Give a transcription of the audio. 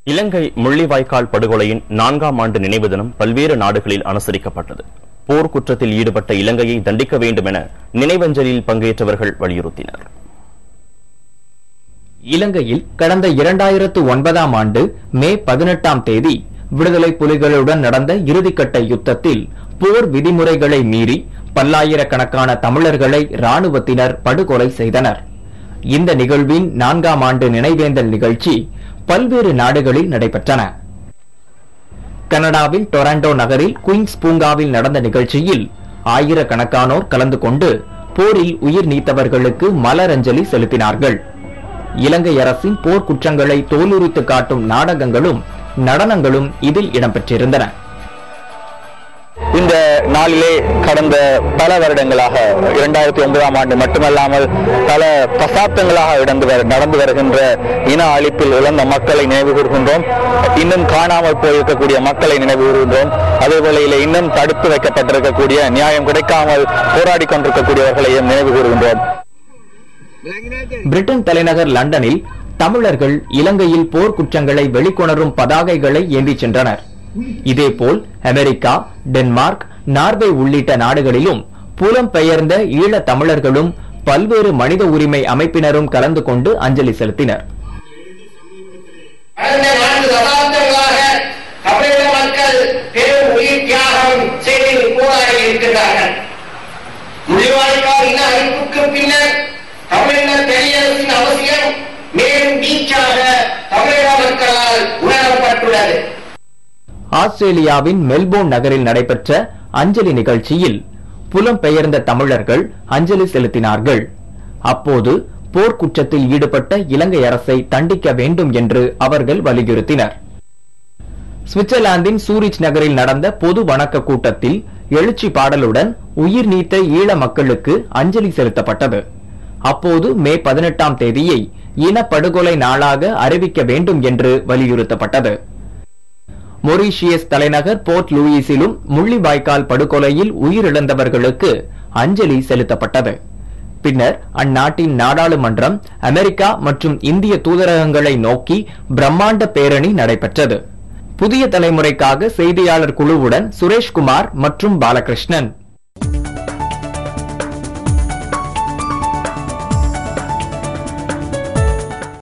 இலங்கை முள்ளிவாய்க்கால் படுகொலையின் 4ஆம் ஆண்டு நினைவு தினம் பல்வேறு நாடுகளில் அனுசரிக்கப்பட்டது. போர் குற்றத்தில் ஈடுபட்ட இலங்கையை தண்டிக்க வேண்டும் என நினைவஞ்சலில் பங்கேற்றவர்கள் வலியுறுத்தினர். இலங்கையில் கடந்த 2009ஆம் ஆண்டு மே 18ஆம் தேதி விடுதலை புலிகளுடன் நடந்த இறுதிக்கட்ட யுத்தத்தில் போர் விதிமுறைகளை மீறி பல்லாயிரக்கணக்கான தமிழர்களை ராணுவத்தினர் படுகொலை செய்தனர். இந்த நிகழ்வின் 4ஆம் ஆண்டு நினைவேந்தல் நிகழ்ச்சி பல்வேறு நாடுகளில் நடைபெற்றன. கனடாவில் டொரண்டோ நகரில் குயின்ஸ் பூங்காவில் நடந்த நிகழ்ச்சியில் ஆயிரக்கணக்கானோர் கலந்து கொண்டு போரில் உயிர் நீத்தவர்களுக்கு மலரஞ்சலி செலுத்தினார்கள். இலங்கை அரசின் போர் குற்றங்களை தோலுரித்து காட்டும் நாடகங்களும் நடனங்களும் இதில் இடம்பெற்றிருந்தன. இந்த நாளிலே கடந்த பல வருடங்களாக 2009ஆம் ஆண்டு மட்டுமல்லாமல் பல தசாப்தங்களாக நடந்து வருகின்ற இன அழிப்பில் இழந்த மக்களை நினைவு கூறுகின்றோம். இன்னும் காணாமல் போயிருக்கக்கூடிய மக்களை நினைவு கூறுகின்றோம். அதே வேளையிலே இன்னும் தடுத்து வைக்கப்பட்டிருக்கக்கூடிய நியாயம் கிடைக்காமல் போராடி கொண்டிருக்கக்கூடியவர்களையும் நினைவு கூறுகின்றோம். பிரிட்டன் தலைநகர் லண்டனில் தமிழர்கள் இலங்கையில் போர் குற்றங்களை வெளிக்கொணரும் பதாகைகளை ஏந்திச் சென்றனர். இதேபோல் அமெரிக்கா, டென்மார்க், நார்வே உள்ளிட்ட நாடுகளிலும் புலம்பெயர்ந்த ஈழ தமிழர்களும் பல்வேறு மனித உரிமை அமைப்பினரும் கலந்து கொண்டு அஞ்சலி செலுத்தினர். ஆஸ்திரேலியாவின் மெல்போர்ன் நகரில் நடைபெற்ற அஞ்சலி நிகழ்ச்சியில் புலம்பெயர்ந்த தமிழர்கள் அஞ்சலி செலுத்தினார்கள். அப்போது போர்க்குற்றத்தில் ஈடுபட்ட இலங்கை அரசை தண்டிக்க வேண்டும் என்று அவர்கள் வலியுறுத்தினர். சுவிட்சர்லாந்தின் சூரிச் நகரில் நடந்த பொது வணக்க கூட்டத்தில் எழுச்சி பாடலுடன் உயிர் நீத்த ஈழ மக்களுக்கு அஞ்சலி செலுத்தப்பட்டது. அப்போது மே 18ஆம் தேதியை இனப்படுகொலை நாளாக அறிவிக்க வேண்டும் என்று வலியுறுத்தப்பட்டது. மொரீஷியஸ் தலைநகர் போர்ட் லூயிஸிலும் முள்ளிவாய்க்கால் படுகொலையில் உயிரிழந்தவர்களுக்கு அஞ்சலி செலுத்தப்பட்டது. பின்னர் அந்நாட்டின் நாடாளுமன்றம், அமெரிக்கா மற்றும் இந்திய தூதரகங்களை நோக்கி பிரம்மாண்ட பேரணி நடைபெற்றது. புதிய தலைமுறைக்காக செய்தியாளர் குழுவுடன் சுரேஷ்குமார் மற்றும் பாலகிருஷ்ணன்.